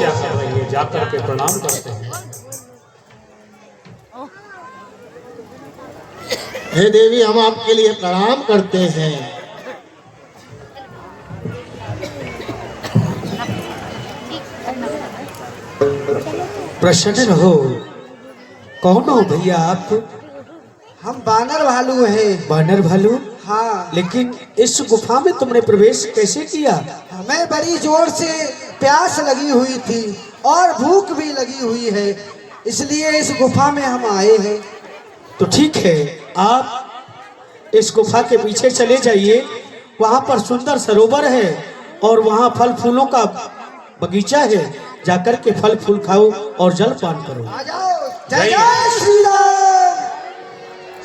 तपस्या कर रही है, जाकर के प्रणाम करते हैं। हे देवी, हम आपके लिए प्रणाम करते हैं। प्रसन्न रहो। कौन हो भैया आप? हम बानर भालू हैं। बानर भालू? हाँ। लेकिन इस गुफा में तुमने प्रवेश कैसे किया? हमें बड़ी जोर से प्यास लगी हुई थी और भूख भी लगी हुई है, इसलिए इस गुफा में हम आए हैं। तो ठीक है, आप इस गुफा के पीछे चले जाइए। वहाँ पर सुंदर सरोवर है और वहाँ फल फूलों का बगीचा है। जाकर के फल फूल खाओ और जल पान करो। आ जाओ। जय जय श्री राम।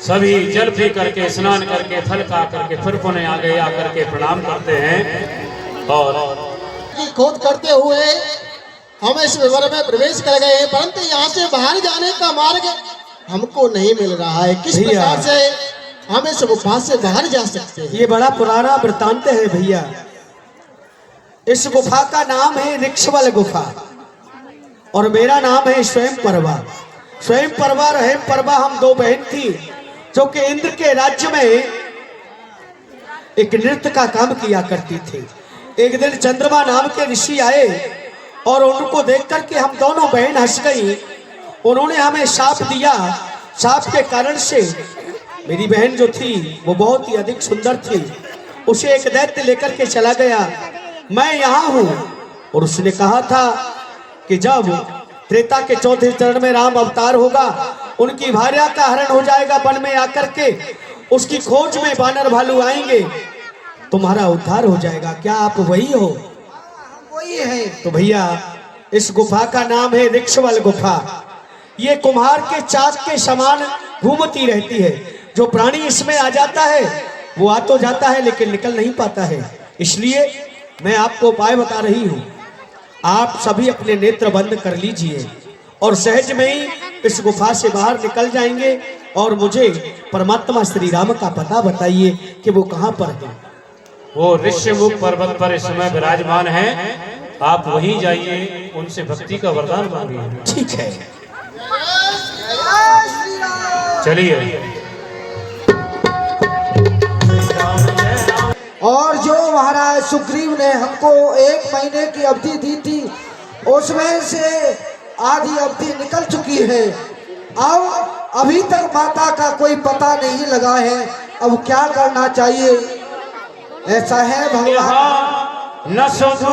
सभी जल पी करके, स्नान करके, फल खा करके फिर पुनः आगे आकर के प्रणाम करते हैं। और खोद करते हुए हम इस विवर में प्रवेश कर गए, परंतु यहाँ से बाहर जाने का मार्ग हमको नहीं मिल रहा है। किस प्रकार से हम इस गुफा से बाहर जा सकते हैं? ये बड़ा पुराना वृत्तांत है भैया। इस गुफा का नाम है ऋक्षवल गुफा और मेरा नाम है स्वयं परवा। स्वयं परवा और हेम परवा हम दो बहन थी जो कि इंद्र के राज्य में एक नृत्य का काम किया करती थी। एक दिन चंद्रमा नाम के ऋषि आए और उनको देख करके हम दोनों बहन हंस गई। उन्होंने हमें शाप दिया। शाप के कारण से मेरी बहन जो थी वो बहुत ही अधिक सुंदर थी। उसे एक दैत्य लेकर के चला गया। मैं यहाँ हूँ और उसने कहा था कि जब त्रेता के चौथे चरण में राम अवतार होगा, उनकी भार्या का हरण हो जाएगा, वन में आकर के उसकी खोज में बानर भालू आएंगे, तुम्हारा उद्धार हो जाएगा। क्या आप वही हो? वही है। तो भैया इस गुफा का नाम है ऋक्षवल गुफा। ये कुम्हार के चाक के समान घूमती रहती है। जो प्राणी इसमें आ जाता है वो आ तो जाता है लेकिन निकल नहीं पाता है। इसलिए मैं आपको उपाय बता रही हूँ। आप सभी अपने नेत्र बंद कर लीजिए और सहज में ही इस गुफा से बाहर निकल जाएंगे और मुझे परमात्मा श्री राम का पता बताइए कि वो कहाँ पर है। वो ऋष्यमुख पर्वत पर इस समय विराजमान है। आप वहीं जाइए, उनसे भक्ति का वरदान मांगिए। ठीक है, चलिए। और जो महाराज सुग्रीव ने हमको 1 महीने की अवधि दी थी, उसमें से आधी अवधि निकल चुकी है। अब अभी तक माता का कोई पता नहीं लगा है। अब क्या करना चाहिए? ऐसा है भगवान। न सोधु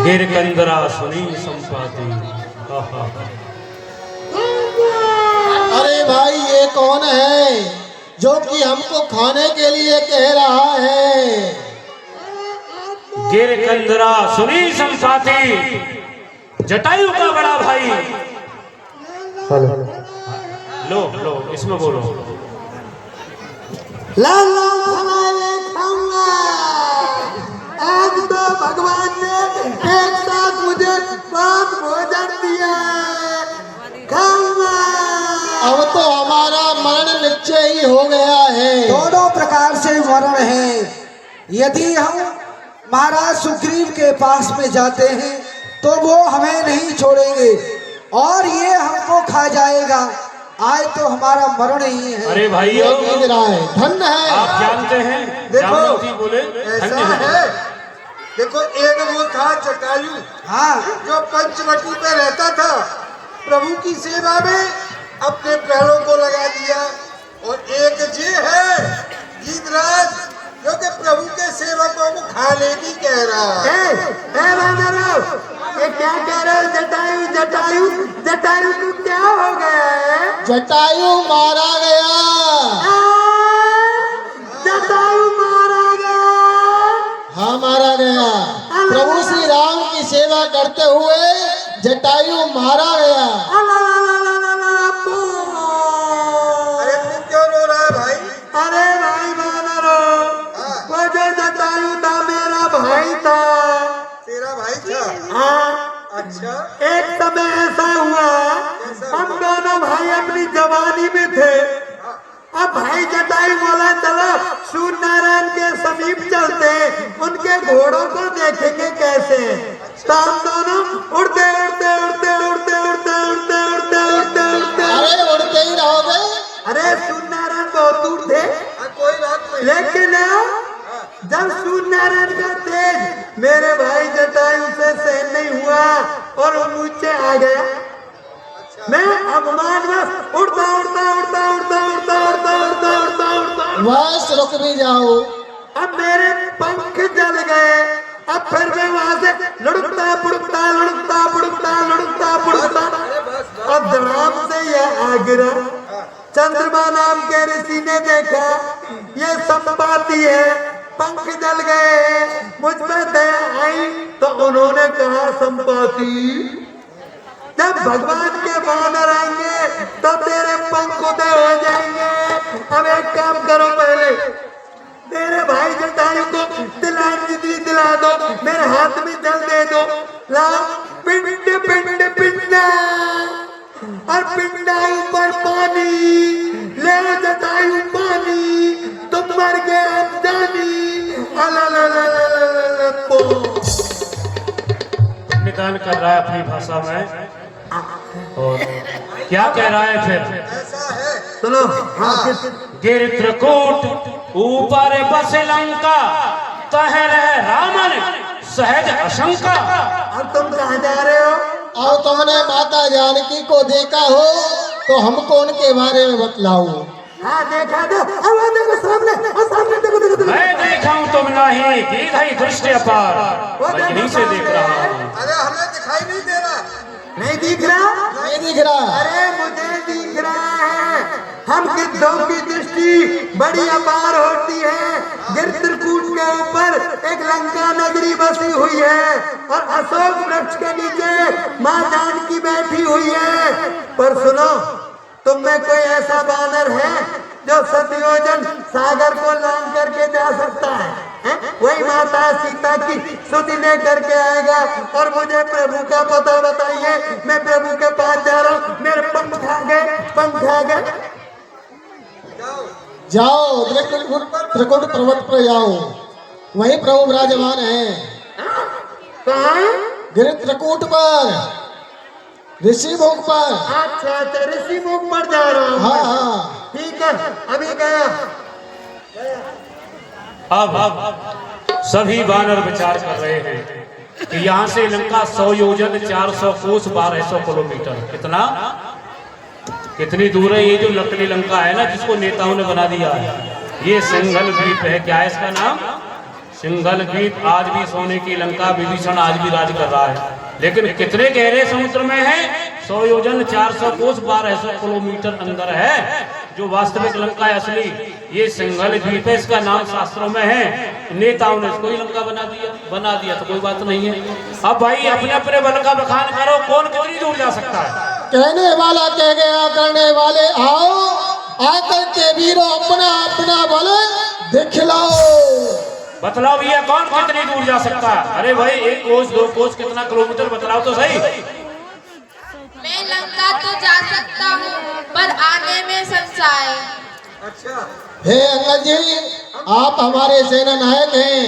गिर कंदरा सुनी संपाति। अरे भाई, ये कौन है जो कि हमको खाने के लिए कह रहा है? गिर कंदरा सुनी संपाति, जटायु का बड़ा भाई। लो लो, इसमें बोलो। लाल लाल खाना खाऊंगा। आज तो भगवान ने एक साथ मुझे 5 भोजन दिया। खाऊंगा। अब तो हमारा मरण निश्चय ही हो गया है। दोनों प्रकार से मरण है। यदि हम महाराज सुग्रीव के पास में जाते हैं तो वो हमें नहीं छोड़ेंगे और ये हमको खा जाएगा। आज तो हमारा मरण ही है। अरे भाई, धन्य है। आप जानते हैं, देखो, बोले ऐसा है। देखो, एक वो था जटायु, हाँ, जो पंचवटी पे रहता था। प्रभु की सेवा में अपने प्राणों को लगा दिया। और एक ये है गीतराज, जो कि प्रभु के सेवकों को खाने की कह रहा है। ये क्या कह रहे हो? जटायु जटायु जटायु को क्या हो गया है? जटायु मारा गया। जटायु मारा गया। हाँ, मारा गया। प्रभु श्री राम की सेवा करते हुए जटायु मारा गया। अरे तू क्यों रो रहा है भाई? अरे भाई मानो, वो जो जटायु था मेरा भाई था। तेरा भाई था? हाँ। अच्छा। एक समय ऐसा हुआ, हम दोनों भाई अपनी जवानी में थे। अब भाई जटायु बोला चलो सूर्य नारायण के समीप चलते, उनके घोड़ों को देखेंगे कैसे? तो हम दोनों उड़ते उड़ते उड़ते उड़ते उड़ते उड़ते उड़ते उड़ते उड़ते अरे उड़ते ही रहोगे। अरे सूर्यनारायण बहुत दूर थे, कोई बात नहीं, लेकिन जब सूर्यनारायण का तेज मेरे भाई जटायु से सहन नहीं हुआ और वो नीचे आ गया, मैं अभिमानवश उड़ता उड़ता उड़ता उड़ता उड़ता उड़ता उड़ता उड़ता उड़ता बस रुक भी जाओ। अब मेरे पंख जल गए। अब फिर मैं वहां से लुढ़कता पुढ़कता लुढ़कता पुढ़कता लुढ़कता पुढ़कता अब धड़ाम से यह आ गिरा। चंद्रमा नाम के ऋषि ने देखा ये संपाति है, पंख जल गए, मुझ पर दया आई तो उन्होंने कहा संपाति जब भगवान के बानर आएंगे तो तेरे पंख उदय हो जाएंगे। अब एक काम करो, पहले मेरे भाई जटायु को तिलांजलि दिला दो, मेरे हाथ में जल दे दो, लाओ पिंड पिंड पिंडा और पिंडा ऊपर पानी, ले जटायु पानी, तुम मर गए हम जानी। निदान कर रहा है अपनी भाषा में और क्या कह रहा है फिर? सुनो, गिर त्रिकूट ऊपर बस लंका, तह रहे रामन सहज आशंका। अब तुम कहाँ जा रहे हो? और तुमने माता जानकी को देखा हो तो हमको उनके बारे में बतलाओ। हाँ देखा दो, अब वो देखो सामने, और सामने देखो देखो देखो। मैं देखा हूँ तुम नहीं, दीर्घ दृष्टि अपार, मैं यहीं से देख रहा हूँ। अरे हमें दिखाई नहीं दे रहा, नहीं दिख रहा, नहीं दिख रहा। अरे मुझे दिख रहा है। हम गिद्धों की दृष्टि बड़ी अपार होती है। गिर त्रिकूट के ऊपर एक लंका नगरी बसी हुई है और अशोक वृक्ष के नीचे माँ जानकी बैठी हुई है। पर सुनो, तुम में कोई ऐसा बानर है जो सतयोजन सागर को लांग करके जा सकता है? वही माता सीता की स्तुति ले करके आएगा और मुझे प्रभु का पता बताइए, मैं प्रभु के पास जा रहा हूँ, मेरे पंख आ गए, पंख आ गए। जाओ त्रिकुट पर्वत पर जाओ, वहीं प्रभु विराजमान है। कहाँ? गिर त्रिकुट पर, ऋषि मुख पर। अच्छा अच्छा, ऋषि मुख पर जा रहा हूँ। हाँ हाँ ठीक है, अभी गया। अब सभी वानर विचार कर रहे हैं कि यहाँ से लंका 100 योजन 400 कोस 1200 किलोमीटर, कितनी दूर है? ये जो नकली लंका है ना, जिसको नेताओं ने बना दिया है, ये सिंघल द्वीप है। क्या है इसका नाम? सिंघल द्वीप। आज भी सोने की लंका, विभीषण आज भी राज कर रहा है, लेकिन कितने गहरे समुद्र में है? 100 योजन 400 कोस 1200 किलोमीटर अंदर है जो वास्तविक लंका है असली। ये सिंघल द्वीप है, इसका नाम शास्त्रों में है। नेताओं ने इसको ही लंका बना दिया तो कोई बात नहीं है। अब भाई अपने अपने बल का बखान करो, कौन कितनी दूर जा सकता है? कहने वाला कह गया, करने वाले आओ, आकर के वीरों अपना अपना बल दिखलाओ। बतलाओ भैया, कौन कितनी दूर जा सकता है? अरे भाई 1 कोस 2 कोस कितना किलोमीटर बतलाओ तो सही। मैं लंका तो जा सकता हूँ, पर आने में संशय। अच्छा, हे अंगद जी, आप हमारे सेना नायक हैं,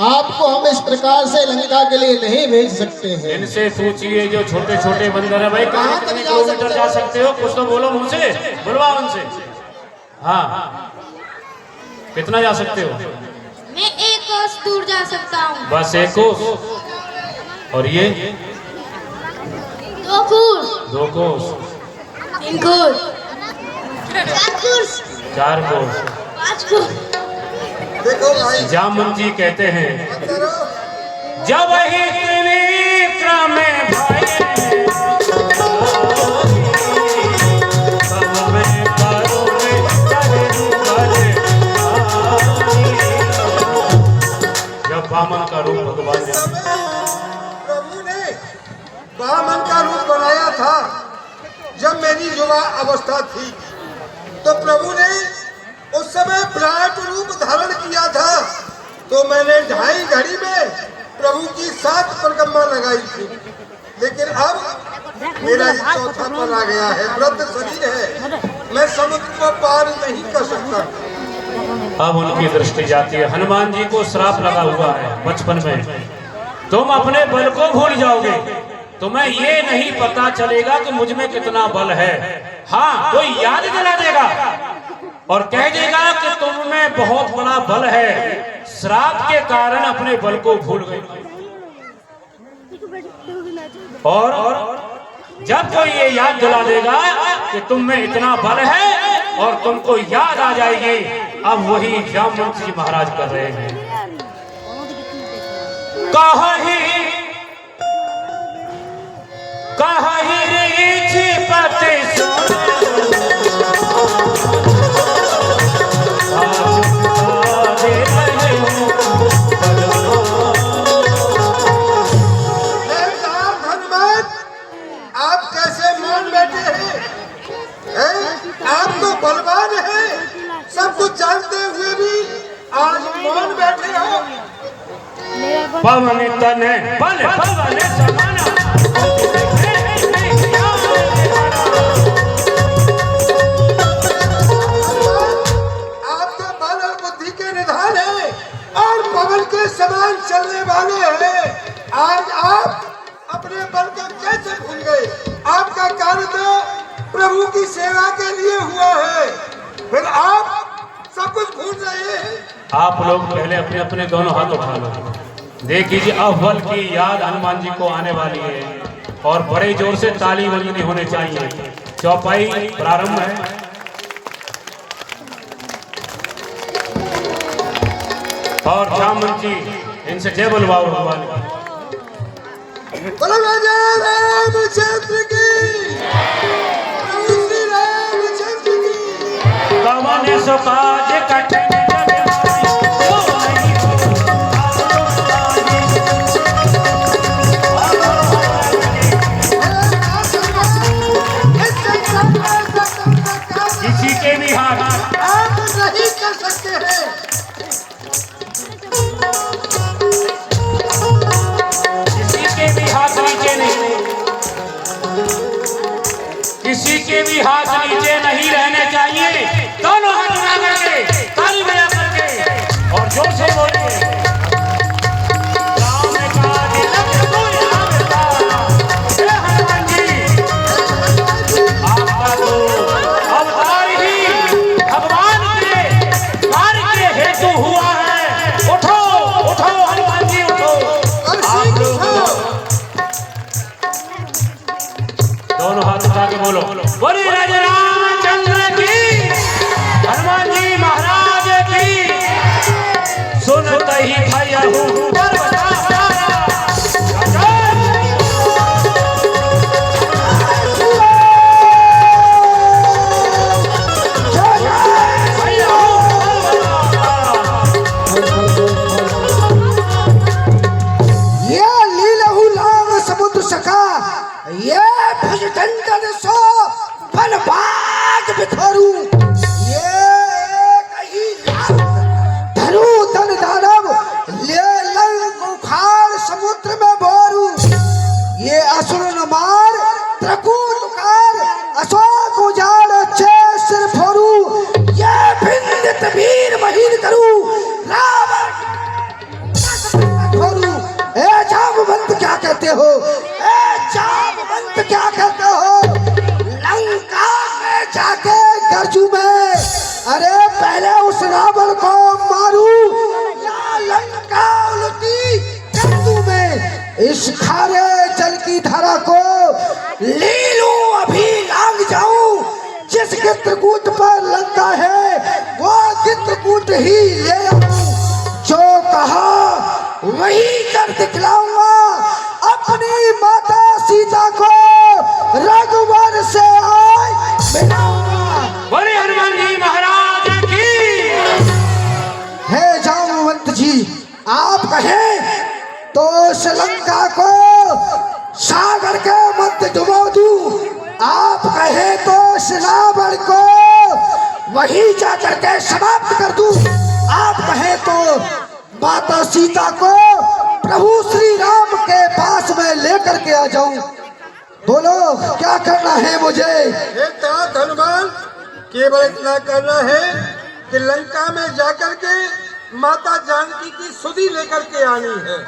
आपको हम इस प्रकार से लंका के लिए नहीं भेज सकते हैं। इनसे पूछिए जो छोटे छोटे बंदर है, भाई कितने किलोमीटर जा सकते हो? कुछ तो बोलो मुझसे, बुलवाओ उनसे। हाँ, कितना जा सकते हो? मैं 1 कोस दूर जा सकता हूँ। बस 1 कोस? और ये 2 कोस, 2 कोस, 3 कोस, 4 कोस, 4 कोस। 5 कोस। देखो भाई, जामुन जी कहते हैं, जब ही त्रिविक्रम में भाई जब वामन का रूप भगवान ने प्रभु ने वामन का रूप बनाया था। जब मेरी युवा अवस्था थी तो प्रभु ने उस समय विराट रूप धारण किया था, तो मैंने 2.5 घड़ी में प्रभु की 7 परिक्रमा लगाई थी। लेकिन अब मेरा चौथा पल आ गया है, वृद्ध शरीर है, मैं समुद्र को पार नहीं कर सकता। अब उनकी दृष्टि जाती है। हनुमान जी को श्राप लगा हुआ है बचपन में, तुम अपने बल को भूल जाओगे, तुम्हें ये नहीं पता चलेगा कि मुझ में कितना बल है। हाँ, कोई याद दिला देगा और कह देगा कि तुम में बहुत बड़ा बल है, श्राप के कारण अपने बल को भूल गए। और जब कोई ये याद दिला देगा कि तुम में इतना बल है और तुमको याद आ जाएगी, अब वही जामवंत जी महाराज कर रहे हैं। कहीं रीछी पति आप कैसे मान बैठे हैं? आप तो बलवान हैं, सब कुछ जानते हुए भी आज मान बैठे हो। पवन तने बल पवन समाना, आप तो बल और बुद्धि के निधान हैं और पवन के समान चलने वाले हैं। आज आप अपने बल को कैसे भूल गए? आपका कार्य तो प्रभु की सेवा के लिए हुआ है, फिर आप सब कुछ भूल रहे हैं। आप लोग पहले अपने अपने दोनों हाथ उठा लो। देख लीजिए, अब बल की याद हनुमान जी को आने वाली है और बड़े जोर से ताली बजनी होने चाहिए। चौपाई प्रारंभ है। और जामवंत जी इनसे जय बोलवाओ भगवान। बोलो जय रामचंद्र की, श्री रामचंद्र की। कवन सो काज कठिन किसी के भी हाथ आप नहीं कर सकते हैं। किसी के भी हाथ नीचे नहीं, किसी के भी हाथ नीचे नहीं रहने चाहिए। दोनों हाथ उठा करके ताली बजा करके और जोर से बोलिए। राम का तिलक कोई आवता, हे हनुमान जी आपका तो अवतार ही भगवान के कार्य के हेतु हुआ है। उठो उठो हनुमान जी उठो। आप लोग दोनों हाथ उठा के बोलो, बोले राजा रामचंद्र की, हनुमान जी महाराज की। सुनते ही भैया हूँ वीर महीन करूं रावण जामवंत क्या कहते हो? जामवंत क्या कहते हो? लंका में जाके गरजू में, अरे पहले उस रावण को मारू या लंका उलटी गरजू में इस खारे जल की धारा को ले लूं, अभी लांग जाऊं। जिस चित्रकूट पर लंका है वो चित्रकूट ही ले आऊं। जो कहा वही कर दिखलाऊंगा। अपनी माता सीता को रघुवर से आए मिलाऊंगा। बोले हनुमान जी महाराज की। हे जामवंत जी, आप कहें तो श्रीलंका को सागर के मध्य डुबो दूं। आप कहें तो रावण को वहीं जाकर के समाप्त कर दूं। आप कहें तो माता सीता को प्रभु श्री राम के पास में लेकर के आ जाऊं। बोलो क्या करना है मुझे? हे तात हनुमान, केवल इतना करना है कि लंका में जाकर के माता जानकी की सुधि लेकर के आनी है।